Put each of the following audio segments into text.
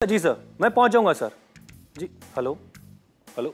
जी sir, मैं पहुंच जाऊंगा सर। जी हेलो हेलो।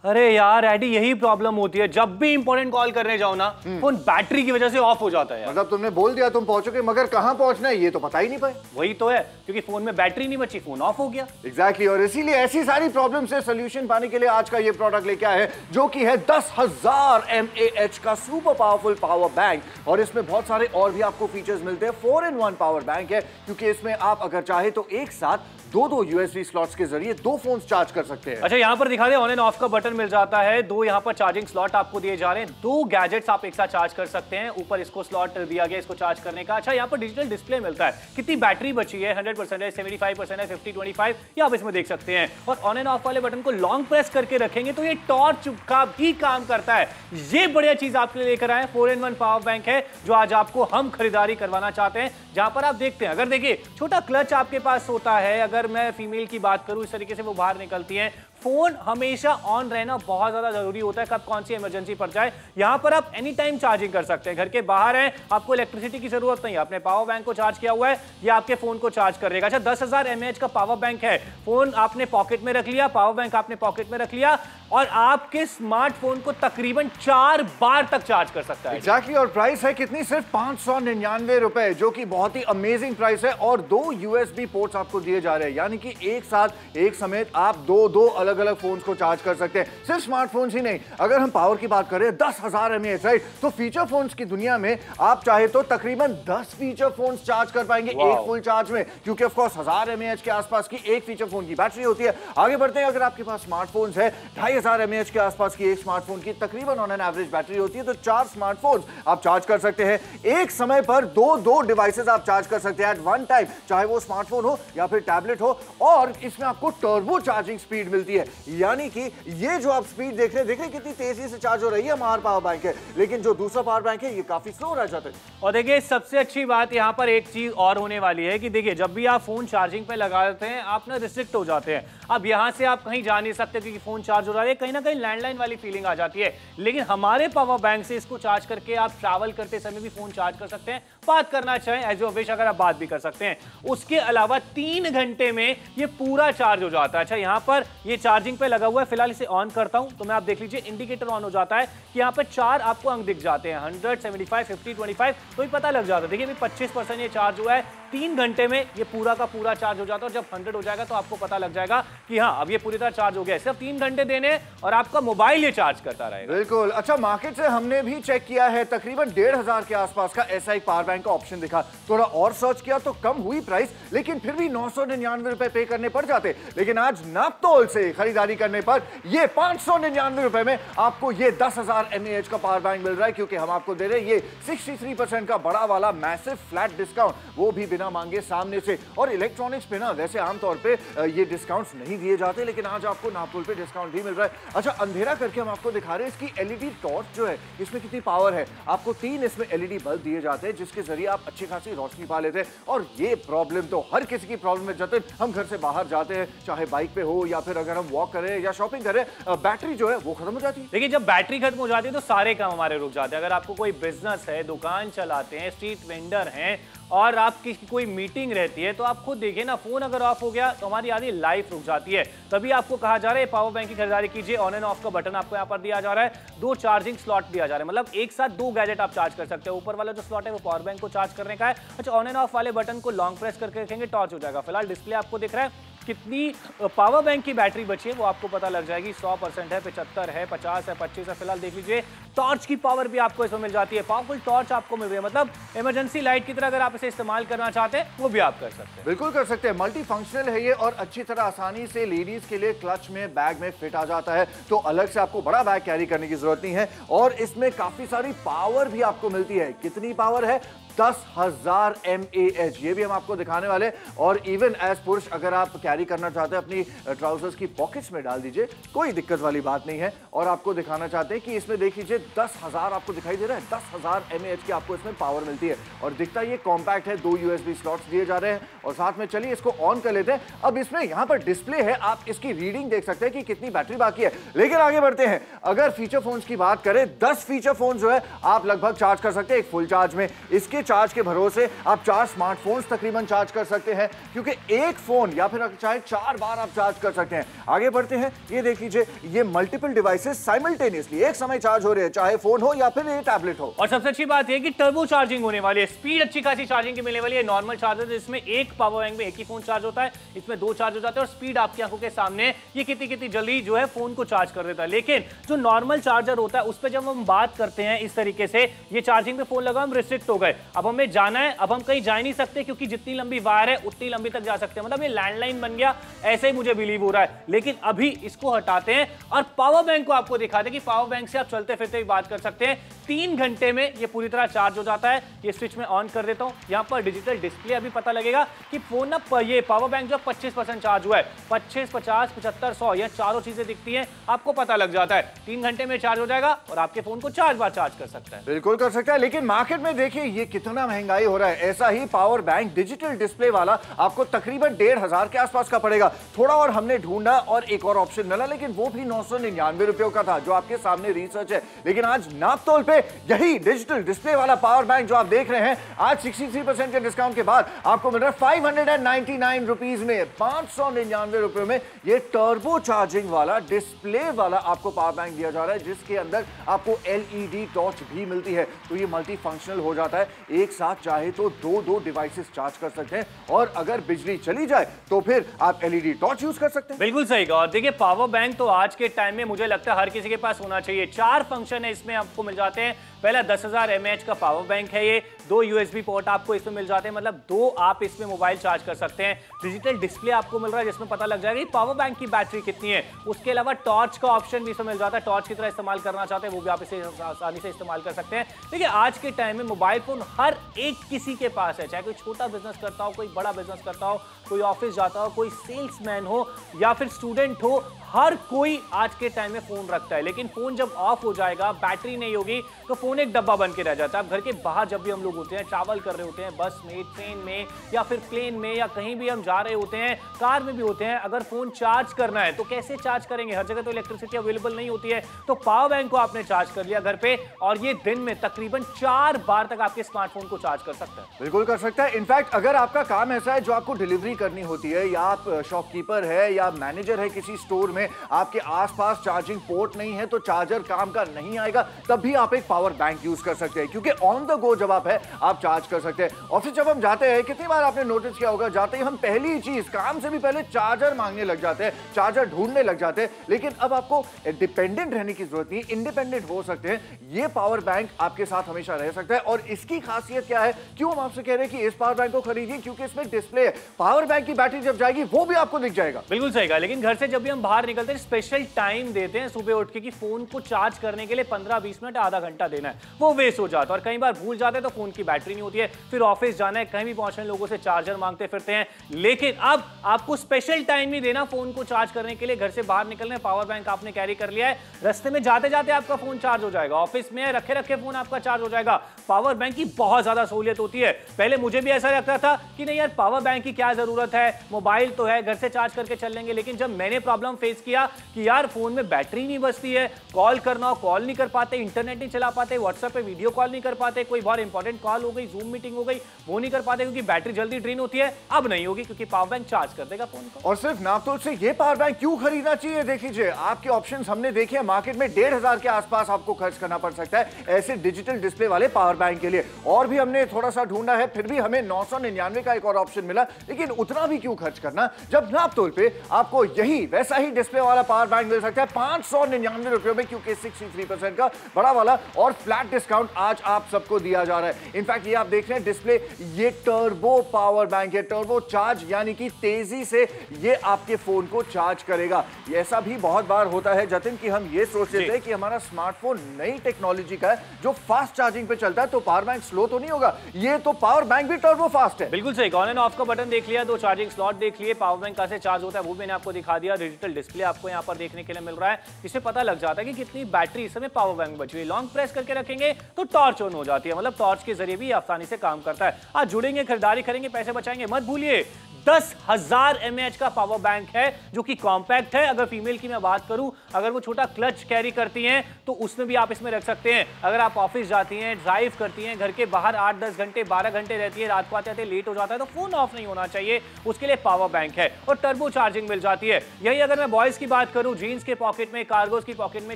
अरे यार एडी, यही प्रॉब्लम होती है जब भी इंपॉर्टेंट कॉल करने जाओ ना, फोन बैटरी की वजह से ऑफ हो जाता है यार। मतलब तुमने बोल दिया तुम पहुंचोगे, मगर कहां पहुंचना है ये तो पता ही नहीं पाए। वही तो है, क्योंकि फोन में बैटरी नहीं बची, फोन ऑफ हो गया। एग्जैक्टली और इसीलिए ऐसी सारी प्रॉब्लम से सोल्यूशन पाने के लिए आज का ये प्रोडक्ट लेके आए हैं, जो कि है 10,000 mAh का सुपर पावरफुल पावर बैंक। और इसमें बहुत सारे और भी आपको फीचर्स मिलते हैं। 4-in-1 पावर बैंक है, क्योंकि इसमें आप अगर चाहे तो एक साथ दो USB स्लॉट्स के जरिए 2 फोन्स चार्ज कर सकते हैं। अच्छा, यहाँ पर दिखा दे, ऑन एंड ऑफ का बटन मिल जाता है, 2 यहाँ पर चार्जिंग स्लॉट आपको दिए जा रहे हैं, 2 गैजेट्स आप एक साथ चार्ज कर सकते हैं। ऊपर इसको स्लॉट दिया गया इसको चार्ज करने का। अच्छा, यहाँ पर डिजिटल डिस्प्ले मिलता है, कितनी बैटरी बची है, 100% है, 75% है, 50-25, ये आप इसमें देख सकते हैं। और ऑन एंड ऑफ वाले बटन को लॉन्ग प्रेस करके रखेंगे तो ये टॉर्च का भी काम करता है। ये बढ़िया चीज आपके लिए लेकर आए, 4-in-1 पावर बैंक है, जो आज आपको हम खरीदारी करवाना चाहते हैं। जहां पर आप देखते हैं, अगर देखिए छोटा क्लच आपके पास होता है, अगर मैं फीमेल की बात करूं, इस तरीके से वो बाहर निकलती हैं। फोन हमेशा ऑन रहना बहुत ज्यादा जरूरी होता है, कब कौन सी इमरजेंसी पड़ जाए। यहां पर आप एनी टाइम चार्जिंग कर सकते हैं, घर के बाहर हैं, आपको इलेक्ट्रिसिटी की जरूरत नहीं है, आपने पावर बैंक को चार्ज किया हुआ है, ये आपके फोन को चार्ज करेगा। अच्छा, 10,000 mAh का पावर बैंक है, फोन आपने पॉकेट में रख लिया, पावर बैंक आपने पॉकेट में रख लिया और आपके स्मार्टफोन को तकरीबन 4 बार तक चार्ज कर सकता है। एग्जैक्टली और प्राइस है कितनी, सिर्फ 599 रुपए, जो कि बहुत ही अमेजिंग प्राइस है। और 2 USB पोर्ट्स आपको दिए जा रहे हैं, यानी कि एक साथ एक समेत आप दो अलग अलग फोन्स को चार्ज कर सकते हैं। सिर्फ स्मार्टफोन्स ही नहीं, अगर हम पावर की बात करें 10,000 mAh, राइट, तो फीचर फोन्स की दुनिया में आप चाहे तो तकरीबन 10 फीचर फोन्स चार्ज कर पाएंगे एक फुल चार्ज में, क्योंकि ऑफ कोर्स 1000 mAh के आसपास की एक फीचर फोन की बैटरी होती है। आगे बढ़ते हैं, अगर आपके पास स्मार्टफोन्स है, 2500 mAh के आसपास की एक स्मार्टफोन की तकरीबन ऑन एन एवरेज बैटरी होती है, तो 4 स्मार्टफोन्स आप चार्ज कर सकते हैं। एक समय पर दो डिवाइसेस आप चार्ज कर सकते हैं एट वन टाइम, चाहे वो स्मार्टफोन हो या फिर टैबलेट हो। और इसमें आपको टर्बो चार्जिंग स्पीड मिलती है, यानी कि ये जो आप स्पीड देख रहे हैं कितनी तेजी से चार्ज हो रही है हमारा पावर बैंक है, लेकिन जो दूसरा पावर बैंक है ये काफी स्लो रह जाता है। और देखिए सबसे अच्छी बात यहाँ पर एक चीज और होने वाली है कि देखिए जब भी आप फोन चार्जिंग पे लगा देते हैं, आप ना रिस्ट्रिक्ट हो जाते हैं। अब यहाँ से आप कहीं जा नहीं सकते क्योंकि फोन चार्ज हो रहा है, कहीं ना कहीं लैंडलाइन वाली फीलिंग आ जाती है। लेकिन हमारे पावर बैंक से इसको चार्ज करके आप ट्रैवल करते समय भी फोन चार्ज कर सकते हैं, बात करना चाहें एज यू विश, अगर आप बात भी कर सकते हैं। उसके अलावा 3 घंटे में ये पूरा चार्ज हो जाता है। अच्छा, यहाँ पर ये चार्जिंग पे लगा हुआ है, फिलहाल इसे ऑन करता हूं तो मैं आप देख लीजिए इंडिकेटर ऑन हो जाता है कि यहाँ पे 4 आपको अंक दिख जाते हैं, 100, 75, 50, 25, तो ही पता लग जाता है। देखिए 25% ये चार्ज हुआ है, 3 घंटे में ये पूरा का पूरा चार्ज हो जाता है। और जब 100 हो जाएगा तो आपको पता लग जाएगा कि हाँ अब ये पूरी तरह चार्ज हो गया है। सिर्फ 3 घंटे देने और आपका मोबाइल ये चार्ज करता रहेगा। बिल्कुल। अच्छा, मार्केट से हमने भी चेक किया है, तकरीबन 1,500 के आसपास का ऐसा एक पावर बैंक का ऑप्शन दिखा। थोड़ा और सर्च किया तो कम हुई प्राइस, लेकिन फिर भी 999 रुपए पे करने पड़ जाते। लेकिन आज नापतोल से खरीदारी करने पर ये 599 रुपए में आपको ये 10,000 mAh का पावर बैंक मिल रहा है, क्योंकि हम आपको दे रहे हैं ये 63% का बड़ा वाला मैसिव फ्लैट डिस्काउंट, वो भी बिना मांगे सामने से। और इलेक्ट्रॉनिक्स पे ना वैसे आमतौर पे ये डिस्काउंट्स नहीं दिए जाते, लेकिन आज आपको नापतोल पे डिस्काउंट भी मिल रहा है। अच्छा, अंधेरा करके हम आपको दिखा रहे हैं इसकी LED टॉर्च जो है, इसमें कितनी पावर है। आपको 3 इसमें LED बल्ब दिए जाते हैं, जिसके जरिए आप अच्छी खासी रोशनी पा लेते हैं। और ये प्रॉब्लम तो हर किसी की प्रॉब्लम है, जब हम घर से बाहर जाते हैं, चाहे बाइक पे हो या फिर अगर हम वॉक करें या शॉपिंग करें, बैटरी जो है वो खत्म हो जाती है। देखिए जब बैटरी खत्म हो जाती है तो सारे काम हमारे रुक जाते हैं। अगर आपको कोई बिजनेस है, दुकान चलाते हैं, स्ट्रीट वेंडर हैं और आपकी कोई मीटिंग रहती है, तो आप खुद देखिए ना, फोन अगर ऑफ हो गया तो हमारी आधी लाइफ रुक जाती है। तभी आपको कहा जा रहा है पावर बैंक की खरीदारी कीजिए। ऑन एंड ऑफ का बटन आपको यहाँ पर दिया जा रहा है, 2 चार्जिंग स्लॉट दिया जा रहा है, मतलब एक साथ 2 गैजेट आप चार्ज कर सकते हैं। ऊपर वाला जो स्लॉट है वो पावर बैंक को चार्ज करने का है। अच्छा, ऑन एंड ऑफ वाले बटन को लॉन्ग प्रेस करके रखेंगे, टॉर्च हो जाएगा। फिलहाल डिस्प्ले आपको दिख रहा है, कितनी पावर बैंक की बैटरी बची है वो आपको पता लग जाएगी। 100% है, 75 है, 50 है, 25 है। फिलहाल देख लीजिए टॉर्च की पावर भी आपको इसमें मिल जाती है, पावरफुल टॉर्च आपको मिल रही है, मतलब इमरजेंसी लाइट की तरह अगर आप इसे इस्तेमाल करना चाहते हैं वो भी आप कर सकते हैं। बिल्कुल कर सकते हैं, मल्टी फंक्शनल है ये और अच्छी तरह आसानी से लेडीज के लिए क्लच में बैग में फिट आ जाता है, तो अलग से आपको बड़ा बैग कैरी करने की जरूरत नहीं है। और इसमें काफी सारी पावर भी आपको मिलती है। कितनी पावर है? 10,000 mAh, ये भी हम आपको दिखाने वाले। और इवन एज पुरुष अगर आप कैरी करना चाहते हैं अपनी ट्राउजर्स की पॉकेट्स में डाल दीजिए, कोई दिक्कत वाली बात नहीं है। और आपको दिखाना चाहते हैं कि इसमें देख लीजिए 10,000 आपको दिखाई दे रहा है, 10,000 mAh की आपको इसमें पावर मिलती है। और दिखता ये कॉम्पैक्ट है, 2 USB स्लॉट्स दिए जा रहे हैं। और साथ में चलिए इसको ऑन कर लेते हैं। अब इसमें यहाँ पर डिस्प्ले है, आप इसकी रीडिंग देख सकते हैं कि कितनी बैटरी बाकी है। लेकिन आगे बढ़ते हैं, अगर फीचर फोन्स की बात करें, 10 फीचर फोन जो है आप लगभग चार्ज कर सकते हैं एक फुल चार्ज में। इसके चार्ज के भरोसे आप 4 स्मार्टफोन्स तकरीबन चार्ज कर सकते हैं, क्योंकि एक फोन या फिर चाहे 4 बार आप चार्ज कर सकते हैं। आगे बढ़ते हैं, ये देख लीजिए, ये मल्टीपल डिवाइसेस साइमल्टेनियसली एक समय चार्ज हो रहे हैं, चाहे फोन हो या फिर ये टैबलेट हो। और सबसे अच्छी बात है कि टर्बो चार्जिंग होने वाली है, स्पीड अच्छी खासी चार्जिंग की मिलने वाली है। नॉर्मल चार्जर जिसमें एक पावर बैंक में एक ही फोन चार्ज होता है, इसमें 2 चार्ज हो जाते हैं और स्पीड आपकी आंखों के सामने ये कितनी जल्दी जो है फोन को चार्ज कर देता है। लेकिन जो नॉर्मल चार्जर होता है उस पर जब हम बात करते हैं इस तरीके से, ये चार्जिंग पे फोन लगा, हम रिस्ट्रिक्ट हो गए, अब हमें जाना है, अब हम कहीं जा नहीं सकते क्योंकि जितनी लंबी वायर है उतनी लंबी तक जा सकते हैं, मतलब ये लैंडलाइन बन गया, ऐसे ही मुझे बिलीव हो रहा है। लेकिन अभी इसको हटाते हैं और पावर बैंक को आपको दिखाते हैं कि पावर बैंक से आप चलते फिरते भी बात कर सकते हैं। 3 घंटे में ये पूरी तरह चार्ज हो जाता है। ये स्विच में ऑन कर देता हूं, यहां पर डिजिटल डिस्प्ले अभी पता लगेगा कि फोन ना ये पावर बैंक जो 25% चार्ज हुआ है, 25, 50, 75, 100 ये चारों चीजें दिखती हैं, आपको पता लग जाता है। 3 घंटे में चार्ज हो जाएगा और आपके फोन को 4 बार चार्ज कर सकता है। बिल्कुल कर सकता है, लेकिन मार्केट में देखिए ये कितना महंगाई हो रहा है। ऐसा ही पावर बैंक डिजिटल डिस्प्ले वाला आपको तकरीबन 1,500 के आसपास का पड़ेगा। थोड़ा और हमने ढूंढा और एक और ऑप्शन मिला, लेकिन वो भी 999 रुपयों का था, जो आपके सामने रिसर्च है। लेकिन आज नापतोल पे यही डिजिटल डिस्प्ले वाला पावर बैंक जो आप देख रहे हैं, आज 63% के डिस्काउंट के बाद आपको मिल रहा है 599 रुपीज में, 599 रुपयों में ये टर्बो चार्जिंग वाला डिस्प्ले वाला आपको पावर बैंक दिया जा रहा है, जिसके अंदर आपको एलईडी टॉर्च भी मिलती है। तो ये मल्टी फंक्शनल हो जाता है, एक साथ चाहे तो 2 डिवाइसेस चार्ज कर सकते हैं, और अगर बिजली चली जाए तो फिर आप एलईडी टॉर्च यूज कर सकते हैं। बिल्कुल सही कहा। और देखिए पावर बैंक तो आज के टाइम में मुझे लगता है हर किसी के पास होना चाहिए। 4 फंक्शन है इसमें आपको मिल जाते हैं। पहला 10,000 mAh का पावर बैंक है, ये 2 USB पोर्ट आपको इसमें मिल जाते हैं, मतलब 2 आप इसमें मोबाइल चार्ज कर सकते हैं। डिजिटल डिस्प्ले आपको मिल रहा है जिसमें पता लग जाएगा कि पावर बैंक की बैटरी कितनी है। उसके अलावा टॉर्च का ऑप्शन भी इसमें मिल जाता है, टॉर्च की तरह इस्तेमाल करना चाहते हैं वो भी आप इसे आसानी से इस्तेमाल कर सकते हैं। देखिए आज के टाइम में मोबाइल फोन हर एक किसी के पास है, चाहे कोई छोटा बिजनेस करता हो, कोई बड़ा बिजनेस करता हो, कोई ऑफिस जाता हो, कोई सेल्समैन हो या फिर स्टूडेंट हो, हर कोई आज के टाइम में फोन रखता है। लेकिन फोन जब ऑफ हो जाएगा, बैटरी नहीं होगी, तो फोन एक डब्बा बन के रह जाता है। घर के बाहर जब भी हम लोग होते हैं, ट्रैवल कर रहे होते हैं, बस में, ट्रेन में या फिर प्लेन में या कहीं भी हम जा रहे होते हैं, कार में भी होते हैं, अगर फोन चार्ज करना है तो कैसे चार्ज करेंगे? हर जगह तो इलेक्ट्रिसिटी अवेलेबल नहीं होती है। तो पावर बैंक को आपने चार्ज कर लिया घर पे और ये दिन में तकरीबन 4 बार तक आपके स्मार्टफोन को चार्ज कर सकता है। बिल्कुल कर सकता है। इनफैक्ट अगर आपका काम ऐसा है जो आपको डिलीवरी करनी होती है, या आप शॉपकीपर है या मैनेजर है किसी स्टोर में, आपके आसपास चार्जिंग पोर्ट नहीं है तो चार्जर काम का नहीं आएगा, तब भी आप एक पावर बैंक यूज कर सकते हैं, क्योंकि ऑन द गो जब आप है आप चार्ज कर सकते हैं। ऑफिस जब हम जाते हैं, कितनी बार आपने नोटिस किया होगा, जाते ही हम पहली चीज काम से भी पहले चार्जर मांगने लग जाते हैं, चार्जर ढूंढने लग जाते हैं। लेकिन अब आपको डिपेंडेंट रहने की जरूरत नहीं, इंडिपेंडेंट हो सकते हैं। ये पावर बैंक आपके साथ हमेशा रह सकता है। और इसकी खासियत क्या है, क्यों हम आपसे कह रहे हैं कि इस पावर बैंक को खरीदिए, क्योंकि इसमें डिस्प्ले है। पावर बैंक की बैटरी जब जाएगी वो भी आपको दिख जाएगा। बिल्कुल सही कहा। लेकिन घर से जब भी हम बाहर निकलते हैं, स्पेशल टाइम देते हैं सुबह उठ के कि फोन को चार्ज करने के लिए 15-20 मिनट, आधा घंटा देना है, वो वेस्ट हो जाता है। और कई बार भूल जाते हैं तो फोन की बैटरी नहीं होती है, फिर ऑफिस जाना है, कहीं भी पहुंचने लोगों से चार्जर मांगते फिरते हैं। लेकिन अब आपको स्पेशल टाइम नहीं देना फोन को चार्ज करने के लिए, घर से बाहर निकलने पावर बैंक आपने कैरी कर लिया है, रास्ते में जाते जाते आपका फोन चार्ज हो जाएगा, ऑफिस में रखे रखे फोन आपका चार्ज हो जाएगा। पावर बैंक की बहुत ज्यादा सहूलियत होती है। पहले मुझे भी ऐसा लगता था कि नहीं यार पावर बैंक की क्या जरूरत है, मोबाइल तो है, घर से चार्ज करके चल लेंगे। लेकिन जब मैंने प्रॉब्लम फेस किया कि यार फोन में बैटरी नहीं बचती है, कॉल करना हो कॉल नहीं कर पाते, इंटरनेट नहीं चला पाते, व्हाट्सएप पे वीडियो कॉल नहीं कर पाते, कोई बहुत इंपॉर्टेंट कॉल हो गई, जूम मीटिंग हो गई, वो नहीं कर पाते क्योंकि बैटरी जल्दी ड्रेन होती है। अब नहीं होगी क्योंकि पावर बैंक चार्ज कर देगा फोन को। और सिर्फ नापतोल से ये पावर बैंक क्यों खरीदना चाहिए, देख लीजिए आपके ऑप्शंस हमने देखे, मार्केट में 1,500 के आसपास आपको खर्च करना पड़ सकता है ऐसे डिजिटल डिस्प्ले वाले पावर बैंक के लिए। और भी हमने थोड़ा सा ढूंढा है, फिर भी हमें 999 का एक और ऑप्शन मिला। लेकिन उतना भी क्यों खर्च करना, जब नापतोल पे आपको यही वैसा ही डिस्प्ले वाला पावर बैंक मिल सकता है 599 रुपयों में, क्योंकि 63% का बड़ा वाला और फ्लैट डिस्काउंट आज आप सबको दिया जा रहा है। इनफैक्ट ये आप देख रहे हैं डिस्प्ले, ये टर्बो पावर बैंक है, टर्बो चार्ज, यानी कि तेजी से ये आपके फोन को चार्ज करेगा। ऐसा भी बहुत बार होता है जतिन कि हम ये सोचते थे कि हमारा स्मार्टफोन नई टेक्नोलॉजी का है जो फास्ट चार्जिंग पे चलता है, तो पावर बैंक स्लो तो नहीं होगा, ये तो पावर बैंक भी टर्बो फास्ट है। बिल्कुल सही, ऑन एंड ऑफ का बटन देख लिया, 2 चार्जिंग स्लॉट देख लिए, पावर बैंक कैसे चार्ज होता है वो मैंने आपको दिखा दिया, डिजिटल डिस्प्ले आपको यहाँ पर देखने के लिए मिल रहा है, इससे पता लग जाता है कि कितनी बैटरी इस समय पावर बैंक बची हुई। लॉन्ग प्रेस करके रखेंगे तो टॉर्च ऑन हो जाती है, मतलब टॉर्च के जरिए भी आसानी से काम करता है। आज जुड़ेंगे, खरीदारी करेंगे, पैसे बचाएंगे, मत भूलिए 10,000 mAh का पावर बैंक है जो कि कॉम्पैक्ट है। अगर फीमेल की मैं बात करूं, अगर वो छोटा क्लच कैरी करती हैं तो उसमें भी आप इसमें रख सकते हैं। अगर आप ऑफिस जाती हैं, ड्राइव करती हैं, घर के बाहर 8-10 घंटे 12 घंटे रहती है, रात को आते आते लेट हो जाता है तो फोन ऑफ नहीं होना चाहिए, उसके लिए पावर बैंक है। और टर्बो चार्जिंग मिल जाती है। यही अगर मैं बॉयज की बात करूं, जीन्स के पॉकेट में, कार्गोस की पॉकेट में,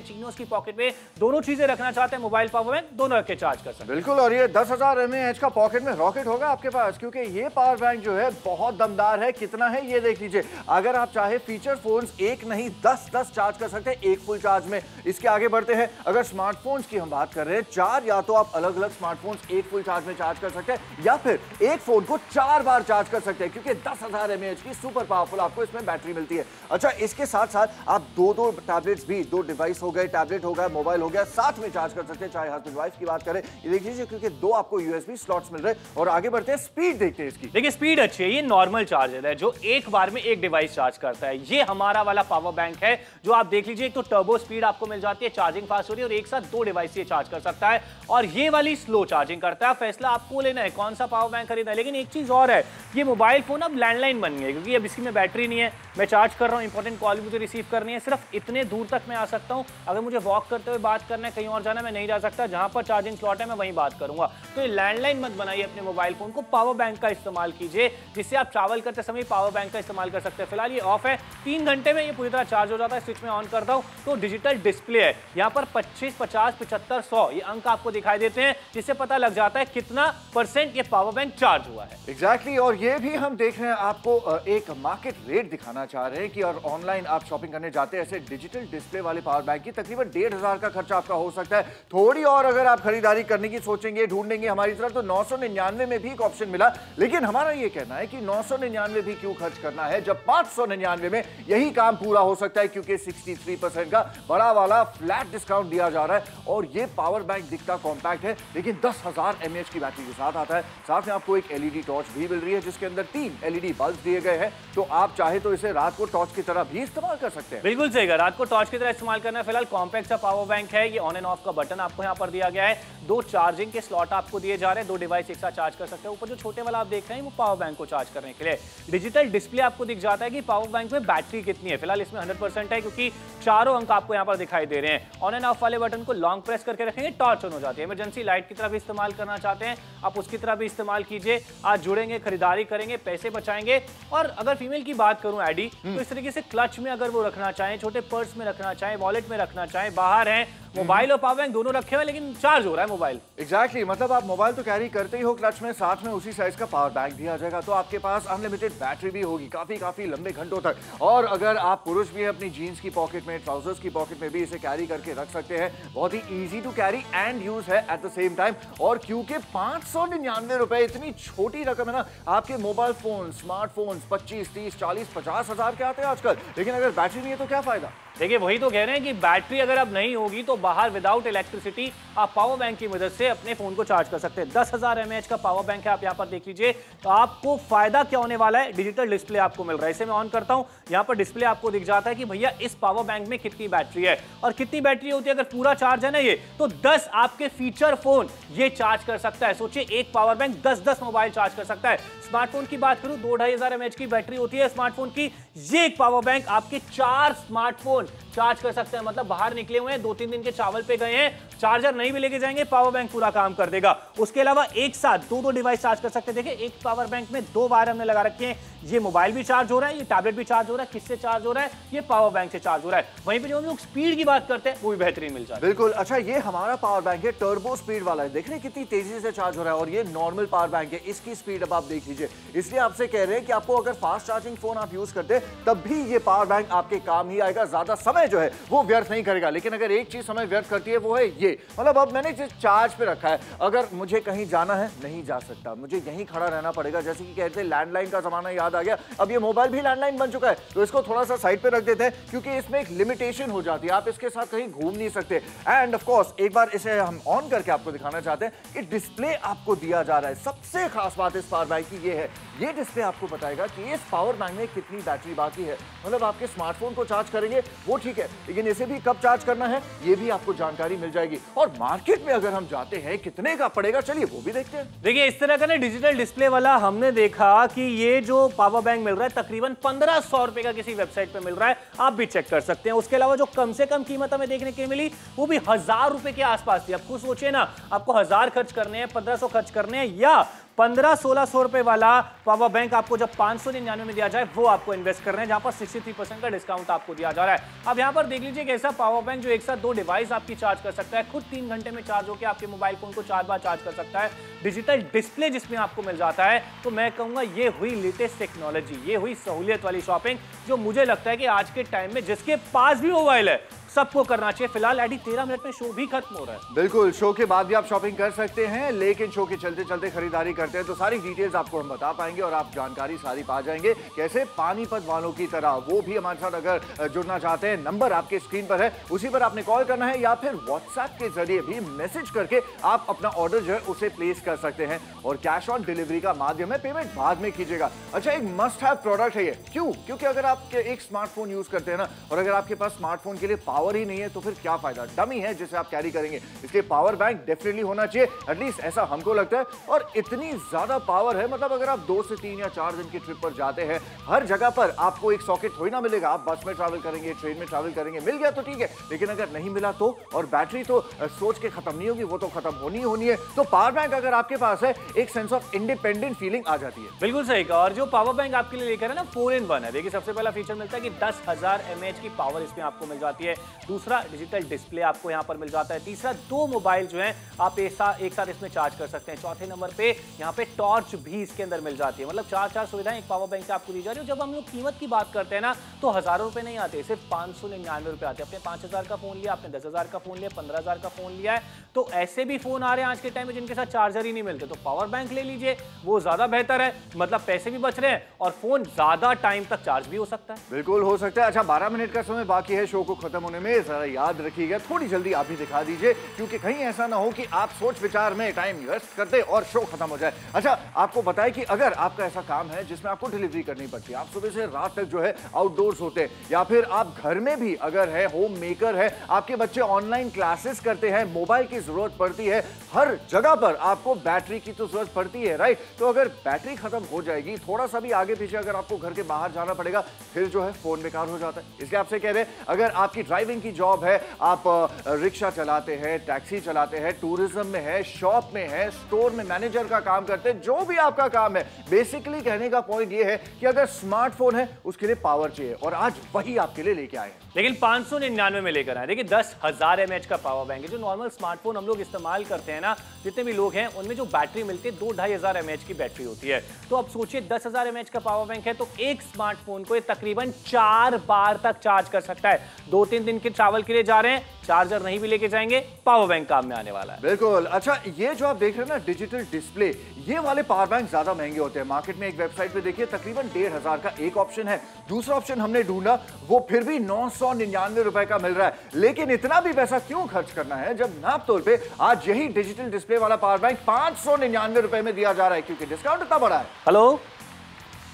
चीनोस की पॉकेट में, दोनों चीजें रखना चाहते हैं, मोबाइल पावर बैंक दोनों रख के चार्ज कर सकते हैं। बिल्कुल। और ये 10,000 mAh का पॉकेट में रॉकेट होगा आपके पास, क्योंकि ये पावर बैंक जो है बहुत दमदार है। कितना है ये देख लीजिए। अगर आप चाहे फीचर फोन्स एक नहीं 10 चार्ज कर सकते हैं एक फुल चार्ज में। इसके आगे बढ़ते हैं, अगर स्मार्टफोन्स की हम बात कर रहे हैं, 4 या तो आप अलग अलग स्मार्टफोन्स एक फुल चार्ज में चार्ज कर सकते हैं या फिर एक फोन को 4 बार चार्ज कर सकते हैं, क्योंकि 10,000 mAh की सुपर पावरफुल आपको इसमें बैटरी मिलती है। अच्छा, इसके साथ साथ आप दो टैबलेट्स भी, 2 डिवाइस हो गए, टैबलेट हो गया, मोबाइल हो गया, साथ में चार्ज कर सकते हैं, चाहे हस्बैंड वाइफ की बात करें। ये देख लीजिए, क्योंकि 2 आपको यूएसबी स्लॉट्स मिल रहे हैं। और आगे बढ़ते हैं, स्पीड देखते हैं इसकी। देखिए स्पीड अच्छी है। ये नॉर्मल चार्जर है जो एक बार में एक डिवाइस चार्ज करता है। ये हमारा वाला पावर बैंक है जो आप देख लीजिए, एक तो टर्बो स्पीड आपको मिल जाती है, चार्जिंग फास्ट हो रही है और एक साथ 2 डिवाइस ये चार्ज कर सकता है। और ये वाली स्लो चार्जिंग करता है। फैसला आपको लेना है कौन सा पावर बैंक खरीदना है। लेकिन एक चीज और है, ये मोबाइल फोन अब लैंडलाइन बन गया, क्योंकि अब इसकी में बैटरी नहीं है। मैं चार्ज कर रहा हूं, इंपॉर्टेंट कॉल मुझे रिसीव करनी है, सिर्फ इतने दूर तक मैं आ सकता हूं। अगर मुझे वॉक करते हुए बात करना है, कहीं और जाना है, मैं नहीं जा सकता। जहां पर चार्जिंग स्लॉट है मैं वहीं बात करूंगा। तो ये लैंडलाइन मत बनाइए अपने मोबाइल फोन को, पावर बैंक का इस्तेमाल कीजिए, जिससे आप ट्रैवल करते समय पावर बैंक का इस्तेमाल कर सकते हैं। फिलहाल ये ऑफ है, 3 घंटे में ये पूरी तरह चार्ज हो जाता है। स्विच में ऑन करता हूं तो डिजिटल डिस्प्ले है, यहाँ पर 25, 50, 75, 100 ये अंक आपको दिखाई देते हैं, जिससे पता लग जाता है कितना % ये पावर बैंक चार्ज हुआ है। एग्जैक्टली। और ये भी हम देख रहे हैं, आपको एक मार्केट रेट दिखाना चाह रहे हैं कि और ऑनलाइन आप शॉपिंग करने जाते हैं, ऐसे डिजिटल डिस्प्ले वाले पावर बैंक की तकरीबन 1,500 का खर्चा आपका हो सकता है। थोड़ी और अगर आप खरीदारी करने की सोचेंगे, ढूंढेंगे हमारी तरफ, तो 999 में भी एक ऑप्शन मिला। लेकिन हमारा ये कहना है कि 999 भी क्यों खर्च करना है जब 599 में यही काम पूरा हो सकता है, क्योंकि 63% का बड़ा वाला फ्लैट डिस्काउंट दिया जा रहा है। और ये पावर बैंक दिखता कॉम्पैक्ट है, लेकिन 10,000 mAh की बैटरी के साथ आता है। साथ में आपको एक एलईडी टॉर्च भी मिल रही है, जिसके अंदर 3 एलईडी बल्ब दिए गए हैं। तो आप चाहे तो इसे रात को टॉर्च की तरह भी इस्तेमाल कर सकते हैं। बिल्कुल सही, रात को टॉर्च की तरह इस्तेमाल करना है। फिलहाल कॉम्पैक्ट सा पावर बैंक है। ये ऑन एंड ऑफ का बटन आपको यहाँ पर दिया गया है। 2 चार्जिंग के स्लॉट आपको दिए जा रहे हैं, 2 डिवाइस एक साथ चार्ज कर सकते हैं। ऊपर जो छोटे वाला आप देख रहे हैं वो पावर बैंक को चार्ज करने के लिए। डिजिटल डिस्प्ले आपको दिख जाता है कि पावर बैंक में बैटरी कितनी है। फिलहाल इसमें 100% है, क्योंकि चारों अंक आपको यहाँ पर दिखाई दे रहे हैं। ऑन एंड ऑफ वाले बटन को लॉन्ग प्रेस करके रखेंगे, टॉर्च ऑन हो जाती है। इमरजेंसी लाइट की तरह भी इस्तेमाल करना चाहते हैं आप, उसकी तरह भी इस्तेमाल कीजिए। आज जुड़ेंगे, खरीदारी करेंगे, पैसे बचाएंगे। और अगर फीमेल की बात करूं एडी, तो इस तरीके से क्लच में अगर वो रखना चाहें, छोटे पर्स में रखना चाहें, वॉलेट में रखना चाहें, बाहर हैं, मोबाइल और पावर बैंक दोनों रखे हुए लेकिन चार्ज हो रहा है मोबाइल। एग्जैक्टली। मतलब आप मोबाइल तो कैरी करते ही हो क्लच में, साथ में उसी साइज का पावर बैंक दिया जाएगा, तो आपके पास अनलिमिटेड बैटरी भी होगी काफी लंबे घंटों तक। और अगर आप पुरुष भी हैं, अपनी जीन्स की पॉकेट में, ट्राउजर्स की पॉकेट में भी इसे कैरी करके रख सकते हैं। बहुत ही easy to carry and use है एट द सेम टाइम। और क्योंकि 599 रुपए इतनी छोटी रकम है ना, आपके मोबाइल फोन, स्मार्टफोन 25, 30, 40, 50,000 के आते हैं आजकल। लेकिन अगर बैटरी नहीं है तो क्या फायदा। देखिए वही तो कह रहे हैं कि बैटरी अगर अब नहीं होगी तो बाहर विदाउट इलेक्ट्रिसिटी आप पावर बैंक की मदद से अपने फोन को चार्ज कर सकते हैं। 10,000 mAh का पावर बैंक है, आप यहाँ पर देख लीजिए। तो आपको फायदा क्या होने वाला है, डिजिटल डिस्प्ले आपको मिल रहा है। इसे मैं ऑन करता हूँ, यहाँ पर डिस्प्ले आपको दिख जाता है कि भैया इस पावर बैंक में कितनी बैटरी है और कितनी बैटरी होती है। अगर पूरा चार्ज है ना ये, तो 10 आपके फीचर फोन ये चार्ज कर सकता है। सोचिए एक पावर बैंक 10 मोबाइल चार्ज कर सकता है। स्मार्टफोन की बात करूं, 2-2,500 mAh की बैटरी होती है स्मार्टफोन की। ये एक पावर बैंक आपके 4 स्मार्टफोन चार्ज कर सकते हैं। मतलब बाहर निकले हुए हैं, 2-3 दिन के चावल पे गए हैं, चार्जर नहीं भी लेके जाएंगे, पावर बैंक पूरा काम कर देगा। उसके अलावा एक साथ 2 डिवाइस चार्ज कर सकते हैं। देखिए एक पावर बैंक में 2 वायर हमने लगा रखे हैं। ये मोबाइल भी चार्ज हो रहा है, ये टैबलेट भी चार्ज हो रहा है। किससे चार्ज हो रहा है, ये पावर बैंक से चार्ज हो रहा है। वहीं पे जो हम लोग स्पीड की बात करते हैं वो भी बेहतरीन मिल जाता है। बिल्कुल। अच्छा, ये हमारा पावर बैंक है, टर्बो स्पीड वाला है। देख रहे हैं कितनी तेजी से चार्ज हो रहा है। और ये नॉर्मल पावर बैंक है, इसकी स्पीड अब आप देख लीजिए। इसलिए आपसे कह रहे हैं कि आपको अगर फास्ट चार्जिंग फोन आप यूज करते हैं तब भी ये पावर बैंक आपके काम ही आएगा। ज्यादा समय जो है वो व्यर्थ नहीं करेगा। लेकिन अगर एक चीज समय व्यर्थ करती है वो है ये, मतलब अब मैंने इसे चार्ज पे रखा है, अगर मुझे कहीं जाना है नहीं जा सकता, मुझे यहीं खड़ा रहना पड़ेगा। जैसे कि कहते हैं लैंडलाइन का जमाना याद आ गया, अब ये मोबाइल भी लैंडलाइन बन चुका है। तो इसको थोड़ा सा साइड पे रख देते हैं, क्योंकि इसमें एक लिमिटेशन हो जाती है, आप इसके साथ कहीं घूम नहीं सकते। एंड ऑफ कोर्स एक बार इसे हम ऑन करके आपको दिखाना चाहते हैं कि डिस्प्ले आपको दिया जा रहा है। सबसे खास बात इस पावर बैंक की ये है, ये डिस्प्ले आपको बताएगा कि इस पावर बैंक में कितनी बैटरी बाकी है। मतलब आपके स्मार्टफोन को चार्ज करेंगे वो ठीक है, लेकिन इसे भी कब चार्ज करना है ये भी आपको जानकारी मिल जाएगी। और मार्केट में अगर हम जाते हैं कितने का पड़ेगा, चलिए वो भी देखते हैं। देखिए इस तरह का ना डिजिटल डिस्प्ले वाला हमने देखा कि ये जो पावर बैंक मिल रहा है तकरीबन 1500 रुपए का किसी वेबसाइट पे मिल रहा है, आप भी चेक कर सकते हैं। उसके अलावा जो कम से कम कीमत हमें देखने के मिली वो भी 1000 रुपए के आसपास थी। आपको सोचिए ना, आपको 1000 खर्च करने हैं, 1500 खर्च करने हैं, या 1500-1600 रुपए वाला पावर बैंक आपको जब 599 में दिया जाए वो आपको इन्वेस्ट कर रहे हैं, जहां पर 63% का डिस्काउंट आपको दिया जा रहा है। अब यहां पर देख लीजिए कि ऐसा पावर बैंक जो एक साथ 2 डिवाइस आपकी चार्ज कर सकता है, खुद 3 घंटे में चार्ज होकर आपके मोबाइल फोन को 4 बार चार्ज कर सकता है, डिजिटल डिस्प्ले जिसमें आपको मिल जाता है। तो मैं कहूंगा ये हुई लेटेस्ट टेक्नोलॉजी, ये हुई सहूलियत वाली शॉपिंग, जो मुझे लगता है कि आज के टाइम में जिसके पास भी मोबाइल है सबको करना चाहिए। फिलहाल एडी 13 मिनट में शो भी खत्म हो रहा है। बिल्कुल, शो के बाद भी आप शॉपिंग कर सकते हैं, लेकिन शो के चलते चलते खरीदारी करते हैं तो सारी डिटेल्स आपको हम बता पाएंगे और आप जानकारी सारी पा जाएंगे कैसे पानीपत वालों की तरह। वो भी हमारे साथ अगर जुड़ना चाहते हैं, नंबर आपके स्क्रीन पर है, उसी पर आपने कॉल करना है या फिर व्हाट्सएप के जरिए भी मैसेज करके आप अपना ऑर्डर जो है उसे प्लेस कर सकते हैं। और कैश ऑन डिलीवरी का माध्यम है, पेमेंट बाद में कीजिएगा। अच्छा, एक मस्ट हैव प्रोडक्ट है ये। क्यों? क्योंकि अगर आप एक स्मार्टफोन यूज करते हैं ना, और अगर आपके पास स्मार्टफोन के लिए पावर ही नहीं है तो फिर क्या फायदा, डमी है जिसे आप कैरी करेंगे। इसलिए पावर बैंक डेफिनेटली होना चाहिए, एटलीस्ट ऐसा हमको लगता है। और इतनी ज्यादा पावर है, मतलब अगर आप 2 से 3 या 4 दिन की ट्रिप पर जाते हैं, हर जगह पर आपको एक सॉकेट थोड़ी ना मिलेगा। आप बस में ट्रैवल करेंगे, ट्रेन में ट्रैवल करेंगे, मिल गया तो ठीक है, लेकिन अगर नहीं मिला तो, और बैटरी तो सोच के खत्म नहीं होगी, वो तो खत्म होनी है। तो पावर बैंक अगर आपके पास है, एक सेंस ऑफ इंडिपेंडेंट फीलिंग आ जाती है। बिल्कुल सही कहा। और जो पावर बैंक आपके लिए लेकर है ना 4-in-1 है। देखिए सबसे पहला फीचर मिलता है कि 10,000 mAh की पावर इसमें आपको मिल जाती है। दूसरा, डिजिटल डिस्प्ले आपको यहां पर मिल जाता है। तीसरा, 2 मोबाइल जो हैं आप एक साथ इसमें चार्ज कर सकते हैं। चौथे नंबर पे यहां पे टॉर्च भी इसके अंदर मिल जाती है। मतलब 4 सुविधाएं एक पावर बैंक से आपको दी जा रही है। जब हम लोग कीमत की बात करते हैं ना, तो हजारों रुपए नहीं आते, सिर्फ 599 रुपए आते हैं। आपने 5000 का फोन लिया, आपने 10,000 का फोन लिया, 15,000 का फोन लिया है, तो ऐसे भी फोन आ रहे हैं आज के टाइम में जिनके साथ चार्जर ही नहीं मिलते। तो पावर बैंक ले लीजिए, वो ज्यादा बेहतर है। मतलब पैसे भी बच रहे हैं और फोन ज्यादा टाइम तक चार्ज भी हो सकता है। बिल्कुल हो सकता है। अच्छा, 12 मिनट का समय बाकी है शो को खत्म होने में, जरा याद रखिएगा, थोड़ी जल्दी आप भी दिखा दीजिए, क्योंकि कहीं ऐसा ना हो कि आप सोच विचार में टाइम वेस्ट करते और शो खत्म हो जाए। अच्छा, आपको बताएं कि अगर आपका ऐसा काम है जिसमें आपको डिलीवरी करनी पड़ती है, आप सुबह से रात तक जो है आउटडोर्स होते हैं, या फिर आप घर में भी अगर है होम मेकर है, आपके बच्चे ऑनलाइन क्लासेस करते हैं, मोबाइल की जरूरत पड़ती है, हर जगह पर आपको बैटरी की तो जरूरत पड़ती है, राइट? तो अगर बैटरी खत्म हो जाएगी, थोड़ा सा भी आगे पीछे अगर आपको घर के बाहर जाना पड़ेगा, फिर जो है फोन बेकार हो जाता है। इसलिए आपसे कह रहे हैं, अगर आपकी ड्राइविंग की जॉब है, आप रिक्शा चलाते हैं, टैक्सी चलाते हैं, टूरिज्म में है, शॉप में है, स्टोर में मैनेजर का काम करते हैं, जो भी आपका काम है, बेसिकली कहने का पॉइंट ये है कि अगर स्मार्टफोन है उसके लिए पावर चाहिए, और आज वही आपके लिए लेके आए हैं। लेकिन 599 में लेकर आए। देखिए 10,000 mAh का पावर बैंक है। जो नॉर्मल स्मार्टफोन हम लोग इस्तेमाल करते हैं ना, जितने भी लोग हैं, उनमें जो बैटरी मिलती है 2-2,500 mAh की बैटरी होती है। तो अब सोचिए 10,000 mAh का पावर बैंक है तो एक स्मार्टफोन को ये तकरीबन 4 बार तक चार्ज कर सकता है। 2-3 दिन के ट्रैवल के लिए जा रहे हैं, चार्जर नहीं भी लेके जाएंगे, पावर बैंक काम में आने वाला है। बिल्कुल। अच्छा, ये जो आप देख रहे हैं ना डिजिटल डिस्प्ले, ये वाले पावर बैंक ज्यादा महंगे होते हैं। मार्केट में एक वेबसाइट पे देखिए तकरीबन 1,500 का एक ऑप्शन है, दूसरा ऑप्शन हमने ढूंढा वो फिर भी 999 रुपए का मिल रहा है। लेकिन इतना भी पैसा क्यों खर्च करना है जब नाप तौर पे आज यही डिजिटल डिस्प्ले वाला पावर बैंक 599 रुपए में दिया जा रहा है, क्योंकि डिस्काउंट इतना बड़ा है। हेलो,